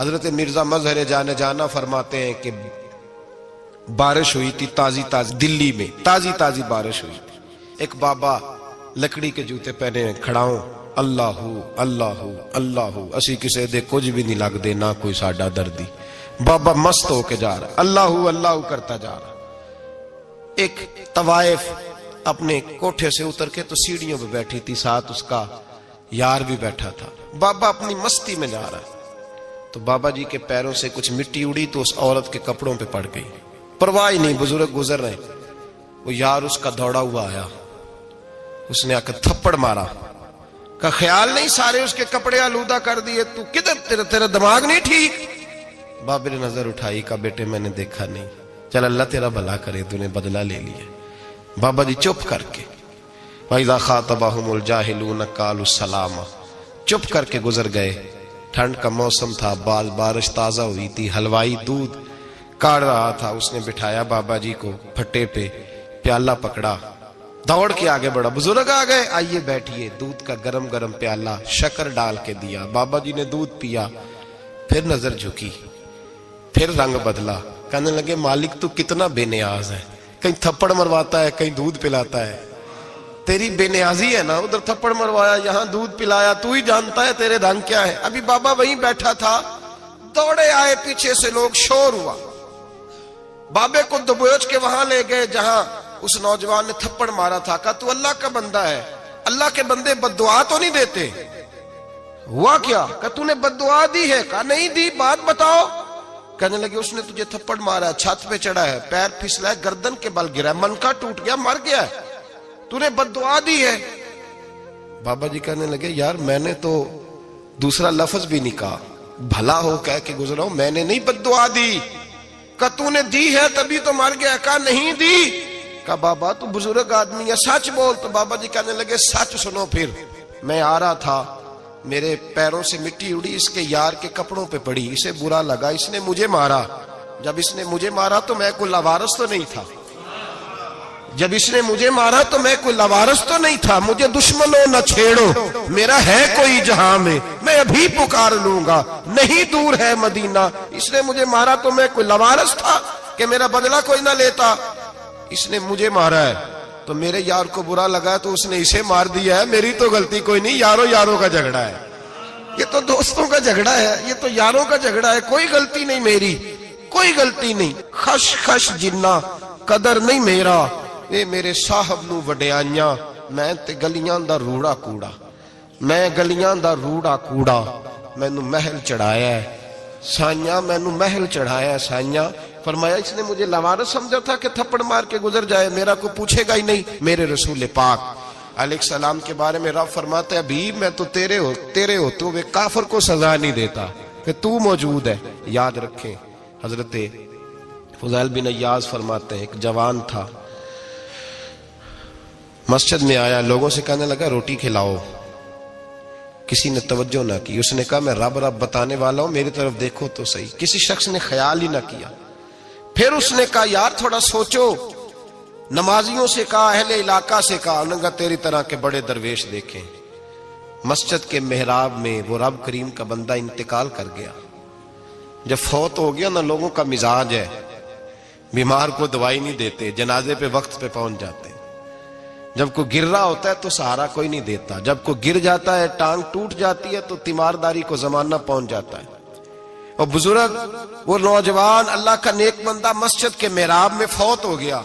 حضرت مرزا مظہر جانے جانا فرماتے ہیں کہ بارش ہوئی تھی تازی تازی، دلی میں تازی تازی بارش ہوئی تھی. ایک بابا لکڑی کے جوتے پہنے کھڑا ہوں، اللہ اللہ اللہ، اسی کسے دے کچھ بھی نہیں لگ دے، نہ کوئی ساڈا دردی. بابا مست ہو کے جا رہا، اللہ اللہ کرتا جا رہا. ایک طوائف اپنے کوٹھے سے اتر کے تو سیڑھیوں پہ بیٹھی تھی، ساتھ اس کا یار بھی بیٹھا تھا. بابا اپنی مستی میں جا رہا، تو بابا جی کے پیروں سے کچھ مٹی اڑی تو اس عورت کے کپڑوں پہ پڑ گئی. پرواہ نہیں، بزرگ گزر رہے. وہ یار اس کا دوڑا ہوا آیا، اس نے آ کر تھپڑ مارا. کا خیال نہیں سارے اس کے کپڑے آلودہ کر دیے، تو کدھر تیرا دماغ نہیں ٹھیک؟ بابا نے نظر اٹھائی، کہا بیٹے میں نے دیکھا نہیں، چل اللہ تیرا بھلا کرے، تو نے بدلہ لے لیا. بابا جی چپ کر کے وَإِذَا خَاطَبَهُمُ الْجَاهِلُونَ قَالُوا السَّلَامَ، چپ کر کے گزر گئے. ٹھنڈ کا موسم تھا، بارش تازہ ہوئی تھی، حلوائی دودھ کاڑ رہا تھا. اس نے بٹھایا بابا جی کو پھٹے پہ، پیالہ پکڑا، دوڑ کے آگے بڑھا. بزرگ آ گئے، آئیے بیٹھیے. دودھ کا گرم گرم پیالہ شکر ڈال کے دیا. بابا جی نے دودھ پیا، پھر نظر جھکی، پھر رنگ بدلا. کہنے لگے مالک تو کتنا بے نیاز ہے، کہیں تھپڑ مرواتا ہے، کہیں دودھ پلاتا ہے. تیری بے نیازی ہے نا، ادھر تھپڑ مروایا، یہاں دودھ پلایا، تو ہی جانتا ہے تیرے رنگ کیا ہے. ابھی بابا وہیں بیٹھا تھا، دوڑے آئے پیچھے سے لوگ، شور ہوا. بابے کو دبوچ کے وہاں لے گئے جہاں اس نوجوان نے تھپڑ مارا تھا. کہا تو اللہ کا بندہ ہے، اللہ کے بندے بد دعا تو نہیں دیتے. ہوا کیا؟ کہا تو نے بد دعا دی ہے؟ کہا نہیں دی، بات بتاؤ. کہنے لگے اس نے تجھے تھپڑ مارا ہے، چھت پہ چڑھا ہے، پیر پھسلا ہے، گردن کے بل گرا ہے، منکا ٹوٹ گیا، مر گیا ہے، تو نے بد دعا دی ہے. بابا جی کہنے لگے یار میں نے تو دوسرا لفظ بھی نہیں کہا، بھلا ہو کہہ کے گزرا ہوں، میں نے نہیں بد دعا دی. کہا تو نے دی ہے تبھی تو مر گیا. کہا نہیں دی. کہا بابا تو بزرگ آدمی ہے، سچ بول. تو بابا جی کہنے لگے سچ سنو. پھر میں آ رہا تھا، میرے پیروں سے مٹی اڑی، اس کے یار کے کپڑوں پہ پڑی، اسے برا لگا، اس نے مجھے مارا. جب اس نے مجھے مارا تو میں کوئی لاوارث تو نہیں تھا، جب اس نے مجھے مارا تو میں کوئی لاوارث تو نہیں تھا. مجھے دشمنوں نہ چھیڑو، میرا ہے کوئی جہاں میں ابھی پکار لوں گا، نہیں دور ہے مدینہ. اس نے مجھے مارا تو میں کوئی لاوارث تھا کہ میرا بدلہ کوئی نہ لیتا. اس نے مجھے مارا ہے تو میرے یار کو برا لگا تو اس نے اسے مار دیا ہے، میری تو غلطی کوئی نہیں. یاروں کا جھگڑا ہے، یہ تو دوستوں کا جھگڑا ہے، یہ تو یاروں کا جھگڑا ہے، کوئی غلطی نہیں میری، کوئی غلطی نہیں. خش جنہ قدر نہیں میرا، اے میرے صاحب نو وڈیاں، میں تے گلیاں دا روڑا کوڑا، میں گلیاں دا روڑا کوڑا. مینوں محل چڑھایا ہے سائیاں، مینوں محل چڑھایا ہے سائیاں. فرمایا اس نے مجھے لاوارث سمجھا تھا کہ تھپڑ مار کے گزر جائے، میرا کو پوچھے گا ہی نہیں. میرے رسول پاک علیہ السلام کے بارے میں رب فرماتا ہے ابھی میں تو تیرے ہوتے ہوئے کافر کو سزا نہیں دیتا کہ تو موجود ہے. یاد رکھیں حضرت فضیل بن عیاض فرماتے ہیں ایک جوان تھا، مسجد میں آیا، لوگوں سے کہنے لگا روٹی کھلاؤ. کسی نے توجہ نہ کی. اس نے کہا میں رب بتانے والا ہوں، میری طرف دیکھو تو صحیح. کسی شخص نے خیال ہی نہ کیا. پھر اس نے کہا یار تھوڑا سوچو. نمازیوں سے کہا، اہل علاقہ سے کہا، انہوں نے کہا تیری طرح کے بڑے درویش دیکھیں. مسجد کے محراب میں وہ رب کریم کا بندہ انتقال کر گیا. جب فوت ہو گیا نا، لوگوں کا مزاج ہے بیمار کو دوائی نہیں دیتے، جنازے پہ وقت پہ پہنچ جاتے. جب کوئی گر رہا ہوتا ہے تو سہارا کوئی نہیں دیتا، جب کوئی گر جاتا ہے ٹانگ ٹوٹ جاتی ہے تو تیمارداری کو زمانہ پہنچ جاتا ہے. اور بزرگ وہ نوجوان اللہ کا نیک بندہ مسجد کے محراب میں فوت ہو گیا.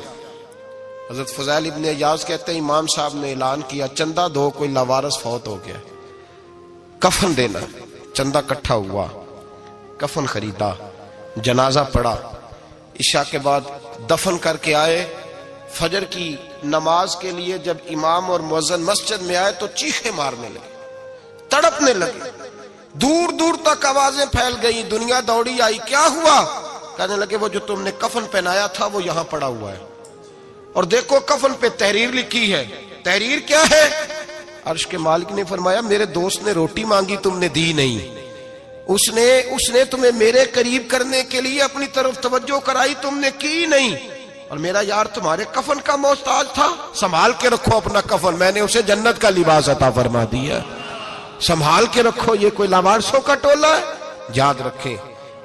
حضرت فضیل ابن عیاض کہتے ہیں امام صاحب نے اعلان کیا چندہ دو، کوئی لاوارث فوت ہو گیا، کفن دینا. چندہ کٹھا ہوا، کفن خریدا، جنازہ پڑا، عشاء کے بعد دفن کر کے آئے. فجر کی نماز کے لیے جب امام اور مؤذن مسجد میں آئے تو چیخیں مارنے لگے، تڑپنے لگے، دور دور تک آوازیں پھیل گئی. دنیا دوڑی آئی، کیا ہوا؟ کہنے لگے وہ جو تم نے کفن پہنایا تھا وہ یہاں پڑا ہوا ہے، اور دیکھو کفن پہ تحریر لکھی ہے. تحریر کیا ہے؟ عرش کے مالک نے فرمایا میرے دوست نے روٹی مانگی تم نے دی نہیں، اس نے تمہیں میرے قریب کرنے کے لیے اپنی طرف توجہ کرائی، تم نے کی نہیں. اور میرا یار تمہارے کفن کا محتاج تھا، سنبھال کے رکھو اپنا کفن، میں نے اسے جنت کا لباس عطا فرما دیا، سنبھال کے رکھو. یہ کوئی لاوارثوں کا ٹولہ ہے؟ یاد رکھیں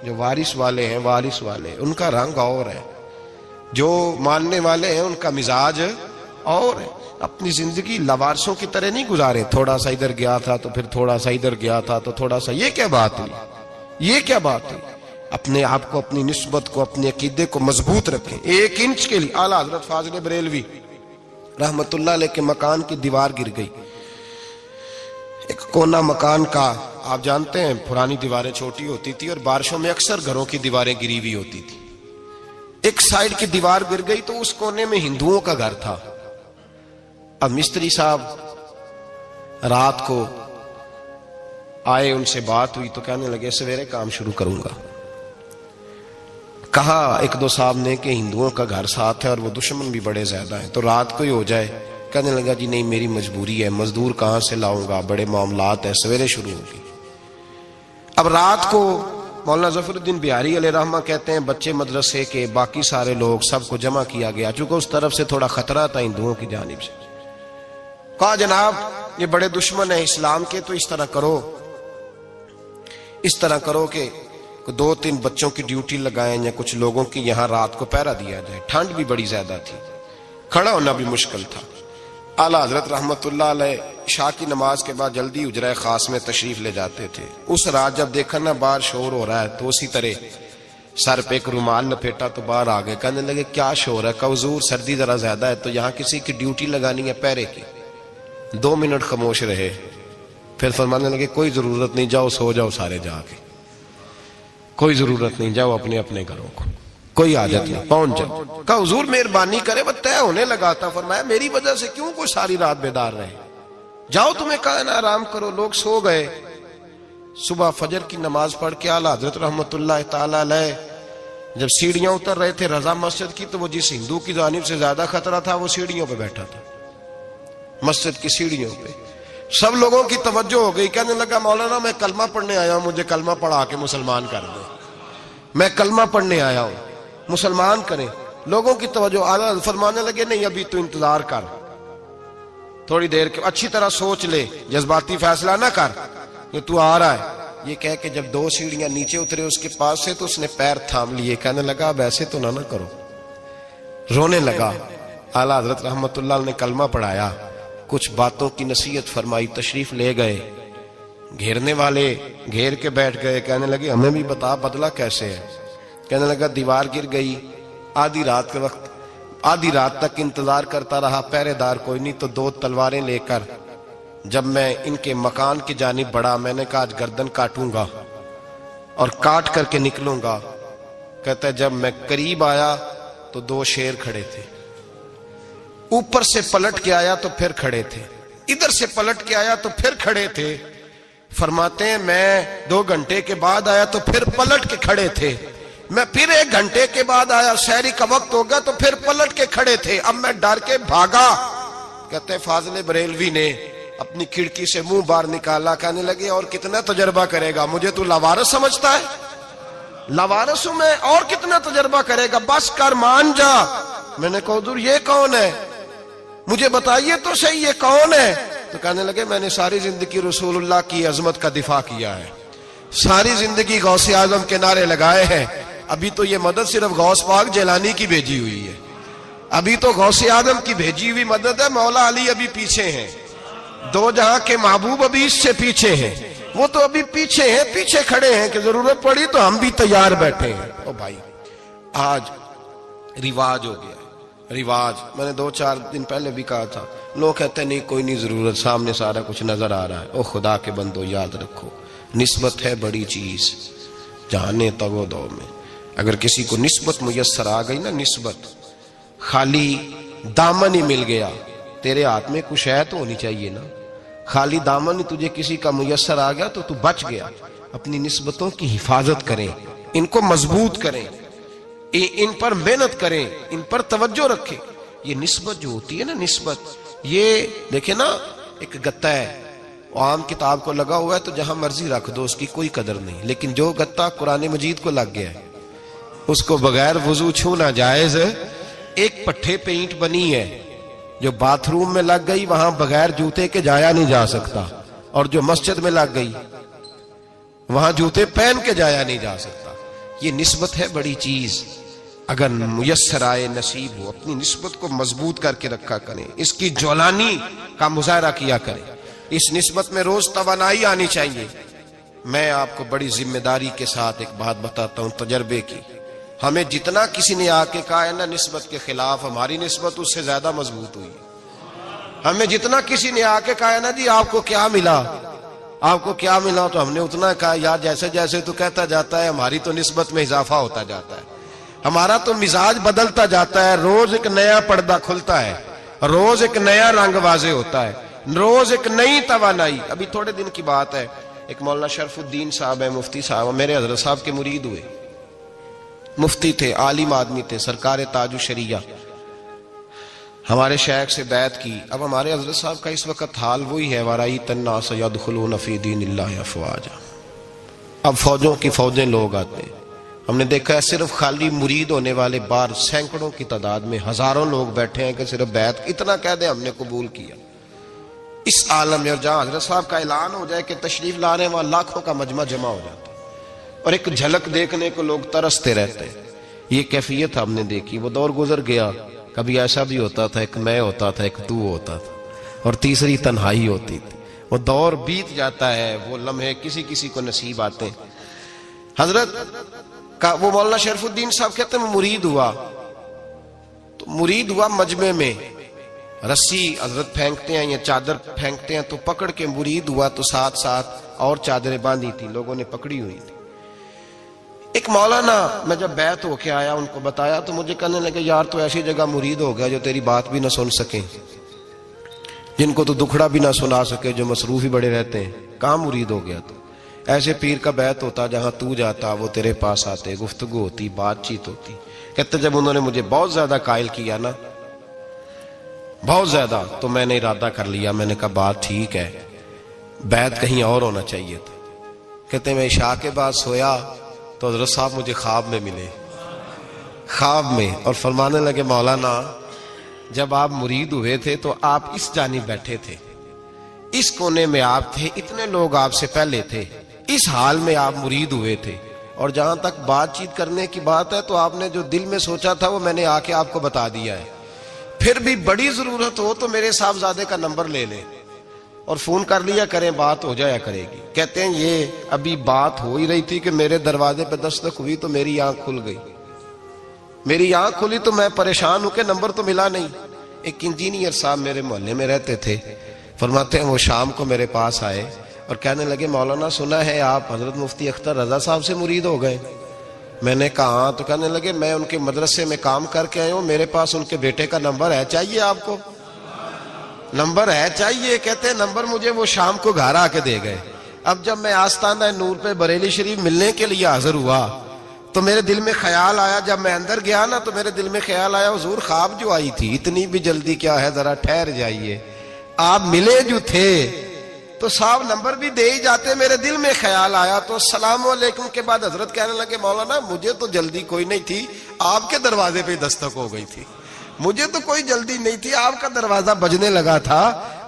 جو وارث والے ہیں، وارث والے ان کا رنگ اور ہے، جو ماننے والے ہیں ان کا مزاج اور ہے۔ اپنی زندگی لوارثوں کی طرح نہیں گزارے، تھوڑا سا ادھر گیا تھا تو پھر تھوڑا سا ادھر گیا تھا تو تھوڑا سا، یہ کیا بات ہوئی، یہ کیا بات ہوئی؟ اپنے آپ کو، اپنی نسبت کو، اپنے عقیدے کو مضبوط رکھیں۔ 1 انچ کے لیے اعلیٰ حضرت فاضل بریلوی رحمت اللہ علیہ کے مکان کی دیوار گر گئی، ایک کونا مکان کا، آپ جانتے ہیں پرانی دیواریں چھوٹی ہوتی تھی اور بارشوں میں اکثر گھروں کی دیواریں گری ہوئی ہوتی تھی، ایک سائیڈ کی دیوار گر گئی تو اس کونے میں ہندوؤں کا گھر تھا۔ اب مستری صاحب رات کو آئے، ان سے بات ہوئی تو کہنے لگے سویرے کام شروع کروں گا۔ کہا 1-2 صاحب نے کہ ہندوؤں کا گھر ساتھ ہے اور وہ دشمن بھی بڑے زیادہ ہیں، تو رات کو ہی ہو جائے۔ کہنے لگا جی نہیں، میری مجبوری ہے، مزدور کہاں سے لاؤں گا، بڑے معاملات ہیں، سویرے شروع ہوگی۔ اب رات کو مولانا ظفر الدین بہاری علیہ رحمہ کہتے ہیں بچے مدرسے کے، باقی سارے لوگ، سب کو جمع کیا گیا، چونکہ اس طرف سے تھوڑا خطرہ تھا ہندوؤں کی جانب سے۔ کہا جناب یہ بڑے دشمن ہیں اسلام کے، تو اس طرح کرو کہ 2-3 بچوں کی ڈیوٹی لگائیں یا کچھ لوگوں کی یہاں رات کو پہرا دیا جائے، ٹھنڈ بھی بڑی زیادہ تھی، کھڑا ہونا بھی مشکل تھا۔ اعلیٰ حضرت رحمت اللہ علیہ عشاء کی نماز کے بعد جلدی حجرہ خاص میں تشریف لے جاتے تھے۔ اس رات جب دیکھا نا باہر شور ہو رہا ہے تو اسی طرح سر پہ ایک رومال لپیٹا تو باہر آ گئے، کہنے لگے کیا شور ہے؟ کہ حضور سردی ذرا زیادہ ہے تو یہاں کسی کی ڈیوٹی لگانی ہے پہرے کی۔ 2 منٹ خاموش رہے، پھر فرمانے لگے کوئی ضرورت نہیں، جاؤ سو جاؤ سارے جا کے، کوئی ضرورت نہیں، جاؤ اپنے اپنے گھروں کو، کوئی حاجت نہیں، پہنچ جاؤ۔ کہا حضور مہربانی کرے، وہ طے ہونے لگا تھا۔ فرمایا میری وجہ سے کیوں کوئی ساری رات بیدار رہے، جاؤ تمہیں کہا نا آرام کرو۔ لوگ سو گئے۔ صبح فجر کی نماز پڑھ کے اعلیٰ حضرت رحمت اللہ تعالی علیہ جب سیڑھیاں اتر رہے تھے رضا مسجد کی، تو وہ جس ہندو کی جانب سے زیادہ خطرہ تھا وہ سیڑھیوں پہ بیٹھا تھا، مسجد کی سیڑھیوں پہ۔ سب لوگوں کی توجہ ہو گئی، کہنے لگا مولانا میں کلمہ پڑھنے آیا ہوں، مجھے کلمہ پڑھا کے مسلمان کر دیں، میں کلمہ پڑھنے آیا ہوں، مسلمان کریں۔ لوگوں کی توجہ، اعلیٰ فرمانے لگے نہیں ابھی تو انتظار کر، تھوڑی دیر کے اچھی طرح سوچ لے، جذباتی فیصلہ نہ کر کہ تو آ رہا ہے۔ یہ کہہ کے جب 2 سیڑھیاں نیچے اترے اس کے پاس سے تو اس نے پیر تھام لیے، کہنے لگا اب ایسے تو نہ کرو، رونے لگا۔ اعلیٰ حضرت رحمت اللہ نے کلمہ پڑھایا، کچھ باتوں کی نصیحت فرمائی، تشریف لے گئے۔ گھیرنے والے گھیر کے بیٹھ گئے، کہنے لگے ہمیں بھی بتا بدلہ کیسے ہے۔ کہنے لگا دیوار گر گئی، آدھی رات کے وقت، آدھی رات تک انتظار کرتا رہا، پہرے دار کوئی نہیں، تو 2 تلواریں لے کر جب میں ان کے مکان کی جانب بڑھا، میں نے کہا آج گردن کاٹوں گا اور کاٹ کر کے نکلوں گا۔ کہتا ہے جب میں قریب آیا تو 2 شیر کھڑے تھے، اوپر سے پلٹ کے آیا تو پھر کھڑے تھے، ادھر سے پلٹ کے آیا تو پھر کھڑے تھے۔ فرماتے ہیں میں 2 گھنٹے کے بعد آیا تو پھر پلٹ کے کھڑے تھے، میں پھر 1 گھنٹے کے بعد آیا، سحری کا وقت ہو گیا تو پھر پلٹ کے کھڑے تھے، اب میں ڈر کے بھاگا۔ کہتے ہیں فاضل بریلوی نے اپنی کھڑکی سے منہ باہر نکالا، کہنے لگے اور کتنا تجربہ کرے گا، مجھے تو لاوارث سمجھتا ہے، لاوارث ہوں میں، اور کتنا تجربہ کرے گا، بس کر مان جا۔ میں نے کہا حضور یہ کون ہے، مجھے بتائیے تو صحیح یہ کون ہے۔ تو کہنے لگے میں نے ساری زندگی رسول اللہ کی عظمت کا دفاع کیا ہے، ساری زندگی غوث اعظم کے نعرے لگائے ہیں، ابھی تو یہ مدد صرف غوث پاک جیلانی کی بھیجی ہوئی ہے، ابھی تو غوث اعظم کی بھیجی ہوئی مدد ہے، مولا علی ابھی پیچھے ہیں، 2 جہاں کے محبوب ابھی اس سے پیچھے ہیں، وہ تو ابھی پیچھے ہیں، پیچھے کھڑے ہیں کہ ضرورت پڑی تو ہم بھی تیار بیٹھے ہیں۔ او بھائی آج رواج ہو گیا، رواج، میں نے 2-4 دن پہلے بھی کہا تھا، لوگ کہتے ہیں نہیں کوئی نہیں ضرورت، سامنے سارا کچھ نظر آ رہا ہے۔ او خدا کے بندو یاد رکھو، نسبت ہے بڑی چیز، جانے تگو دو میں، اگر کسی کو نسبت میسر آ گئی نا، نسبت، خالی دامن ہی مل گیا، تیرے ہاتھ میں کچھ ہے تو ہونی چاہیے نا، خالی دامن ہی تجھے کسی کا میسر آ گیا تو بچ گیا۔ اپنی نسبتوں کی حفاظت کریں، ان کو مضبوط کریں، ان پر محنت کریں، ان پر توجہ رکھیں۔ یہ نسبت جو ہوتی ہے نا، نسبت، یہ دیکھیں نا، ایک گتا ہے عام کتاب کو لگا ہوا ہے تو جہاں مرضی رکھ دو، اس کی کوئی قدر نہیں، لیکن جو گتا قرآن مجید کو لگ گیا ہے اس کو بغیر وضو چھونا جائز ہے۔ ایک پٹھے پہ اینٹ بنی ہے، جو باتھ روم میں لگ گئی وہاں بغیر جوتے کے جایا نہیں جا سکتا، اور جو مسجد میں لگ گئی وہاں جوتے پہن کے جایا نہیں جا سکتا. یہ نسبت ہے بڑی چیز. اگر میسر آئے نصیب ہو اپنی نسبت کو مضبوط کر کے رکھا کریں, اس کی جولانی کا مظاہرہ کیا کریں. اس نسبت میں روز توانائی آنی چاہیے. میں آپ کو بڑی ذمہ داری کے ساتھ ایک بات بتاتا ہوں تجربے کی. ہمیں جتنا کسی نے آ کے کہا ہے نا نسبت کے خلاف, ہماری نسبت اس سے زیادہ مضبوط ہوئی. ہمیں جتنا کسی نے آ کے کہا ہے نا جی آپ کو کیا ملا, آپ کو کیا ملا, تو ہم نے اتنا کہا یار جیسے جیسے تو کہتا جاتا ہے ہماری تو نسبت میں اضافہ ہوتا جاتا ہے, ہمارا تو مزاج بدلتا جاتا ہے. روز ایک نیا پردہ کھلتا ہے, روز ایک نیا رنگ واضح ہوتا ہے, روز ایک نئی توانائی. ابھی تھوڑے دن کی بات ہے, ایک مولانا شرف الدین صاحب ہے, مفتی صاحب, میرے حضرت صاحب کے مرید ہوئے. مفتی تھے, عالم آدمی تھے, سرکار تاج الشریعہ, ہمارے شیخ سے بیعت کی. اب ہمارے حضرت صاحب کا اس وقت حال وہی ہے وَرَأَيْتَ النَّاسَ يَدْخُلُونَ فِي دِينِ اللَّهِ أَفْوَاجًا. اب فوجوں کی فوجیں لوگ آتے ہیں. ہم نے دیکھا ہے صرف خالی مرید ہونے والے بار سینکڑوں کی تعداد میں ہزاروں لوگ بیٹھے ہیں کہ صرف بیعت اتنا کہہ دیں ہم نے قبول کیا. اس عالم میں, اور جہاں حضرت صاحب کا اعلان ہو جائے کہ تشریف لا رہے ہیں, وہاں لاکھوں کا مجمع جمع ہو جاتا ہے اور ایک جھلک دیکھنے کو لوگ ترستے رہتے ہیں. یہ کیفیت ہم نے دیکھی. وہ دور گزر گیا. کبھی ایسا بھی ہوتا تھا ایک میں ہوتا تھا, ایک تو ہوتا تھا, اور تیسری تنہائی ہوتی تھی. وہ دور بیت جاتا ہے, وہ لمحے کسی کسی کو نصیب آتے ہیں. حضرت کا وہ مولانا شرف الدین صاحب کہتے ہیں مرید ہوا, تو مرید ہوا مجمع میں, رسی حضرت پھینکتے ہیں یا چادر پھینکتے ہیں تو پکڑ کے مرید ہوا, تو ساتھ ساتھ اور چادریں باندھی تھی, لوگوں نے پکڑی ہوئی تھی. ایک مولانا, میں جب بیعت ہو کے آیا ان کو بتایا تو مجھے کہنے لگے یار تو ایسی جگہ مرید ہو گیا جو تیری بات بھی نہ سن سکیں, جن کو تو دکھڑا بھی نہ سنا سکے, جو مصروف ہی بڑے رہتے ہیں, کہاں مرید ہو گیا تو. ایسے پیر کا بیعت ہوتا جہاں تو جاتا, وہ تیرے پاس آتے, گفتگو ہوتی, بات چیت ہوتی. کہتے جب انہوں نے مجھے بہت زیادہ قائل کیا نا, بہت زیادہ, تو میں نے ارادہ کر لیا. میں نے کہا بات ٹھیک ہے, بیعت کہیں اور ہونا چاہیے تھا. کہتے میں عشاء کے بعد سویا تو حضرت صاحب مجھے خواب میں ملے, خواب میں, اور فرمانے لگے مولانا جب آپ مرید ہوئے تھے تو آپ اس جانب بیٹھے تھے, اس کونے میں آپ تھے, اتنے لوگ آپ سے پہلے تھے, اس حال میں آپ مرید ہوئے تھے, اور جہاں تک بات چیت کرنے کی بات ہے تو آپ نے جو دل میں سوچا تھا وہ میں نے آ کے آپ کو بتا دیا ہے. پھر بھی بڑی ضرورت ہو تو میرے صاحبزادے کا نمبر لے لیں اور فون کر لیا کریں, بات ہو جایا کرے گی. کہتے ہیں یہ ابھی بات ہو ہی رہی تھی کہ میرے دروازے پہ دستک ہوئی تو میری آنکھ کھل گئی. میری آنکھ کھلی تو میں پریشان ہوں کہ نمبر تو ملا نہیں. ایک انجینئر صاحب میرے محلے میں رہتے تھے, فرماتے ہیں وہ شام کو میرے پاس آئے اور کہنے لگے مولانا سنا ہے آپ حضرت مفتی اختر رضا صاحب سے مرید ہو گئے. میں نے کہا ہاں. تو کہنے لگے میں ان کے مدرسے میں کام کر کے آئے ہوں, میرے پاس ان کے بیٹے کا نمبر ہے, چاہیے آپ کو؟ نمبر ہے چاہیے. کہتے ہیں نمبر مجھے وہ شام کو گھر آ کے دے گئے. اب جب میں آستانہ نور پہ بریلی شریف ملنے کے لیے حاضر ہوا تو میرے دل میں خیال آیا, جب میں اندر گیا نا تو میرے دل میں خیال آیا حضور خواب جو آئی تھی اتنی بھی جلدی کیا ہے, ذرا ٹھہر جائیے, آپ ملے جو تھے تو صاحب نمبر بھی دے ہی جاتے. میرے دل میں خیال آیا تو السلام علیکم کے بعد حضرت کہنے لگے مولانا مجھے تو جلدی کوئی نہیں تھی, آپ کے دروازے پہ دستک ہو گئی تھی, مجھے تو کوئی جلدی نہیں تھی, آپ کا دروازہ بجنے لگا تھا,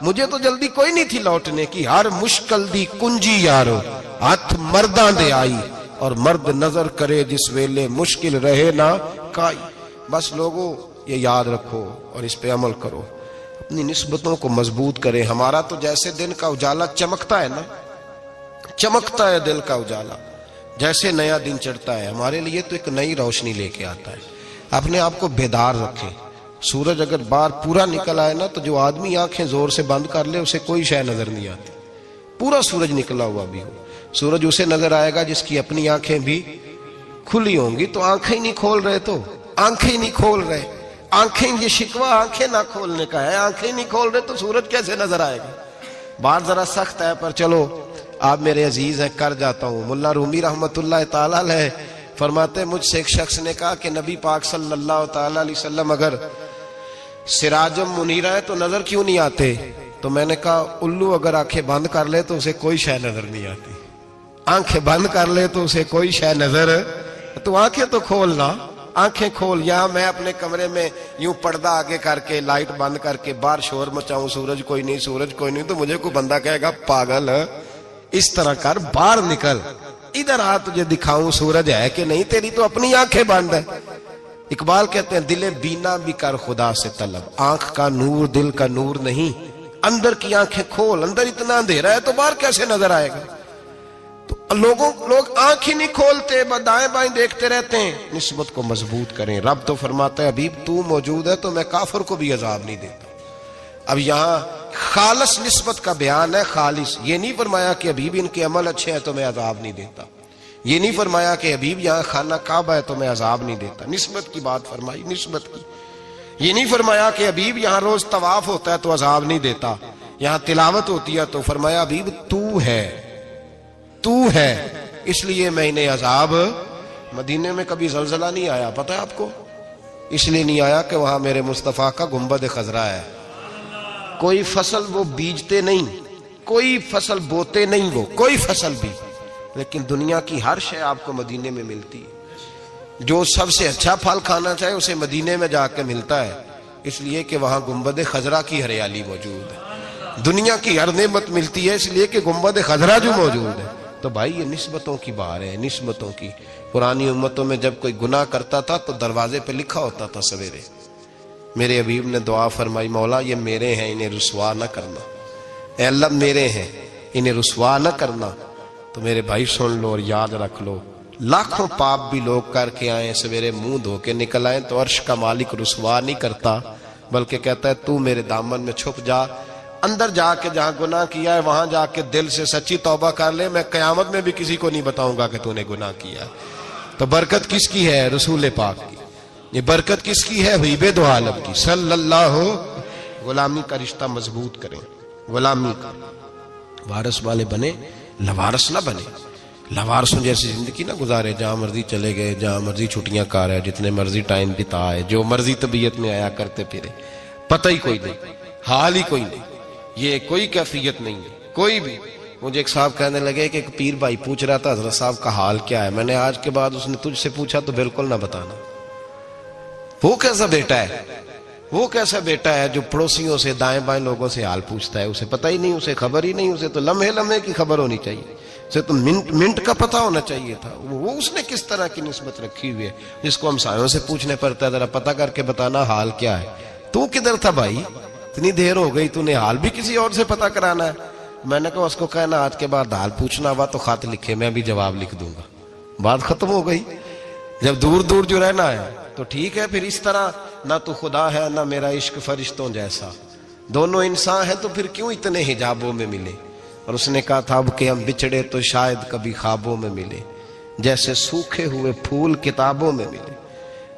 مجھے تو جلدی کوئی نہیں تھی لوٹنے کی. ہر مشکل دی کنجی یارو ہاتھ مرداں دے آئی, اور مرد نظر کرے جس ویلے مشکل رہے نہ کائی. بس لوگوں یہ یاد رکھو اور اس پہ عمل کرو, اپنی نسبتوں کو مضبوط کریں. ہمارا تو جیسے دن کا اجالا چمکتا ہے نا, چمکتا ہے دل کا اجالا, جیسے نیا دن چڑھتا ہے ہمارے لیے تو ایک نئی روشنی لے کے آتا ہے. اپنے آپ کو بیدار رکھیں. سورج اگر باہر پورا نکل آئے نا تو جو آدمی آنکھیں زور سے بند کر لے اسے کوئی شے نظر نہیں آتی. پورا سورج نکلا ہوا بھی ہو, سورج اسے نظر آئے گا جس کی اپنی آنکھیں بھی کھلی ہوں گی. تو آنکھیں نہیں کھول رہے, تو آنکھیں نہیں کھول رہے, آنکھیں, یہ شکوہ آنکھیں نہ کھولنے کا ہے, آنکھیں نہیں کھول رہے تو سورج کیسے نظر آئے گا. بات ذرا سخت ہے پر چلو آپ میرے عزیز ہیں, کر جاتا ہوں. ملا رومی رحمت اللہ تعالی علیہ فرماتے مجھ سے ایک شخص نے کہا کہ نبی پاک صلی اللہ تعالی علیہ وسلم اگر سراجم منیرہ ہے تو نظر کیوں نہیں آتے؟ تو میں نے کہا الو اگر آنکھیں بند کر لے تو اسے کوئی شے نظر نہیں آتی. آنکھیں بند کر لے تو اسے کوئی شے نظر, تو آنکھیں تو کھولنا, آنکھیں کھول. یہاں میں اپنے کمرے میں یوں پردہ آگے کر کے لائٹ بند کر کے باہر شور مچاؤں, سورج کوئی نہیں, سورج کوئی نہیں, تو مجھے کوئی بندہ کہے گا پاگل, اس طرح کر, باہر نکل, ادھر آ تجھے دکھاؤں سورج ہے کہ نہیں، تیری تو اپنی آنکھیں بند ہے۔ اقبال کہتے ہیں دل بینا بھی کر خدا سے طلب، آنکھ کا نور دل کا نور نہیں، اندر کی آنکھیں کھول، اندر اتنا اندھیرا ہے تو باہر کیسے نظر آئے گا؟ تو لوگ آنکھ ہی نہیں کھولتے، دائیں بائیں دیکھتے رہتے ہیں۔ نسبت کو مضبوط کریں۔ رب تو فرماتا ہے حبیب تو موجود ہے تو میں کافر کو بھی عذاب نہیں دیتا۔ اب یہاں خالص نسبت کا بیان ہے، خالص، یہ نہیں فرمایا کہ حبیب ان کے عمل اچھے ہیں تو میں عذاب نہیں دیتا، یہ نہیں فرمایا کہ حبیب یہاں خانہ کعبہ ہے تو میں عذاب نہیں دیتا، نسبت کی بات فرمائی، نسبت کی۔ یہ نہیں فرمایا کہ حبیب یہاں روز طواف ہوتا ہے تو عذاب نہیں دیتا، یہاں تلاوت ہوتی ہے تو فرمایا حبیب تو ہے اس لیے میں انہیں عذاب۔ مدینے میں کبھی زلزلہ نہیں آیا، پتہ ہے آپ کو؟ اس لیے نہیں آیا کہ وہاں میرے مصطفیٰ کا گنبد خضرا ہے۔ کوئی فصل وہ بیجتے نہیں، کوئی فصل بوتے نہیں، وہ کوئی فصل بھی، لیکن دنیا کی ہر شے آپ کو مدینے میں ملتی ہے۔ جو سب سے اچھا پھل کھانا چاہے اسے مدینے میں جا کے ملتا ہے، اس لیے کہ وہاں گنبد خضرا کی ہریالی موجود ہے۔ دنیا کی ہر نعمت ملتی ہے اس لیے کہ گنبد خضرا جو موجود ہے۔ تو بھائی یہ نسبتوں کی بار ہے، نسبتوں کی۔ پرانی امتوں میں جب کوئی گناہ کرتا تھا تو دروازے پہ لکھا ہوتا تھا سویرے، میرے حبیب نے دعا فرمائی مولا یہ میرے ہیں انہیں رسوا نہ کرنا، اے اللہ میرے ہیں انہیں رسوا نہ کرنا۔ تو میرے بھائی سن لو اور یاد رکھ لو، لاکھوں پاپ بھی لوگ کر کے آئیں، سویرے منہ دھو کے نکل آئیں تو عرش کا مالک رسوا نہیں کرتا، بلکہ کہتا ہے تو میرے دامن میں چھپ جا، اندر جا کے جہاں گناہ کیا ہے وہاں جا کے دل سے سچی توبہ کر لے، میں قیامت میں بھی کسی کو نہیں بتاؤں گا کہ تو نے گناہ کیا ہے۔ تو برکت کس کی ہے؟ رسول پاک کی۔ یہ برکت کس کی ہے؟ حبیب دو عالم کی صلی اللہ۔ غلامی کا رشتہ مضبوط کریں، غلامی کا وارث والے بنے، لوارث نہ بنے۔ لوارثوں جیسی زندگی نہ گزارے، جہاں مرضی چلے گئے، جہاں مرضی چھٹیاں کار ہے، جتنے مرضی ٹائم بتائے، جو مرضی طبیعت میں آیا کرتے پھرے، پتہ ہی کوئی نہیں، حال ہی کوئی نہیں، یہ کوئی کیفیت نہیں ہے کوئی بھی۔ مجھے ایک صاحب کہنے لگے کہ ایک پیر بھائی پوچھ رہا تھا حضرت صاحب کا حال کیا ہے، میں نے آج کے بعد اس نے تجھ سے پوچھا تو بالکل نہ بتانا۔ وہ کیسا بیٹا ہے، وہ کیسا بیٹا ہے جو پڑوسیوں سے دائیں بائیں لوگوں سے حال پوچھتا ہے، اسے پتہ ہی نہیں، اسے خبر ہی نہیں، اسے تو لمحے لمحے کی خبر ہونی چاہیے، اسے تو منٹ کا پتہ ہونا چاہیے تھا۔ وہ اس نے کس طرح کی نسبت رکھی ہوئی ہے جس کو ہم سایوں سے پوچھنے پڑتا ہے ذرا پتہ کر کے بتانا حال کیا ہے۔ تو کدھر تھا بھائی، اتنی دیر ہو گئی، تو نے حال بھی کسی اور سے پتہ کرانا ہے؟ میں نے کہا اس کو کہنا آج کے بعد حال پوچھنا ہوا تو خط لکھے، میں بھی جواب لکھ دوں گا، بات ختم ہو گئی۔ جب دور دور جو رہنا ہے تو ٹھیک ہے، پھر اس طرح نہ تو خدا ہے نہ میرا عشق فرشتوں جیسا، دونوں انسان ہیں تو پھر کیوں اتنے حجابوں میں ملے؟ اور اس نے کہا تھا اب کہ ہم بچھڑے تو شاید کبھی خوابوں میں ملے، جیسے سوکھے ہوئے پھول کتابوں میں ملے۔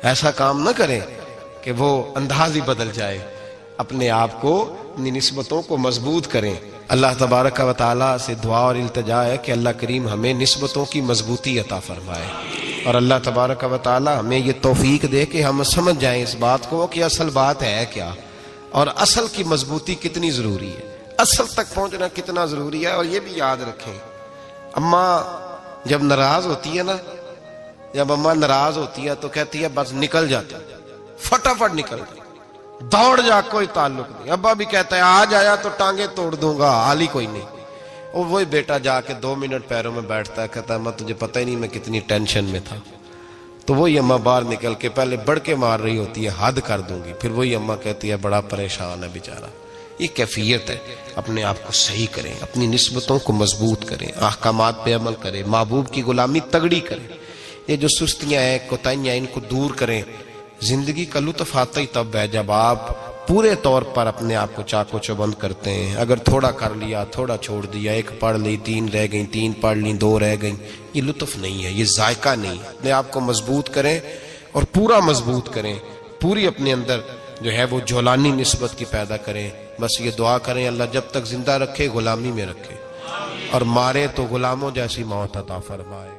ایسا کام نہ کریں کہ وہ انداز ہی بدل جائے، اپنے آپ کو، اپنی نسبتوں کو مضبوط کریں۔ اللہ تبارک و تعالیٰ سے دعا اور التجا ہے کہ اللہ کریم ہمیں نسبتوں کی مضبوطی عطا فرمائے، اور اللہ تبارک و تعالیٰ ہمیں یہ توفیق دے کہ ہم سمجھ جائیں اس بات کو کہ اصل بات ہے کیا، اور اصل کی مضبوطی کتنی ضروری ہے، اصل تک پہنچنا کتنا ضروری ہے۔ اور یہ بھی یاد رکھیں، اماں جب ناراض ہوتی ہے نا، جب اماں ناراض ہوتی ہے تو کہتی ہے بس نکل جاتی، فٹافٹ نکل جاتی، دوڑ جا، کوئی تعلق نہیں۔ ابا بھی کہتا ہے آج آیا تو ٹانگیں توڑ دوں گا، حال ہی کوئی نہیں۔ اور وہی بیٹا جا کے 2 منٹ پیروں میں بیٹھتا ہے، کہتا ہے اماں تجھے پتہ ہی نہیں میں کتنی ٹینشن میں تھا۔ تو وہی اماں باہر نکل کے پہلے بڑھ کے مار رہی ہوتی ہے حد کر دوں گی، پھر وہی اماں کہتی ہے بڑا پریشان ہے بیچارہ۔ یہ کیفیت ہے، اپنے آپ کو صحیح کریں، اپنی نسبتوں کو مضبوط کریں، احکامات پہ عمل کریں، محبوب کی غلامی تگڑی کریں۔ یہ جو سستیاں ہیں، کوتاہیاں، ان کو دور کریں۔ زندگی کا لطف آتا ہی تب ہے جب آپ پورے طور پر اپنے آپ کو چاق و چوبند کرتے ہیں۔ اگر تھوڑا کر لیا، تھوڑا چھوڑ دیا، 1 پڑھ لی، 3 رہ گئیں، 3 پڑھ لی، 2 رہ گئیں، یہ لطف نہیں ہے، یہ ذائقہ نہیں ہے۔ اپنے آپ کو مضبوط کریں اور پورا مضبوط کریں، پوری اپنے اندر جو ہے وہ جولانی نسبت کی پیدا کریں۔ بس یہ دعا کریں اللہ جب تک زندہ رکھے غلامی میں رکھے، اور مارے تو غلاموں جیسی موت عطا فرمائے۔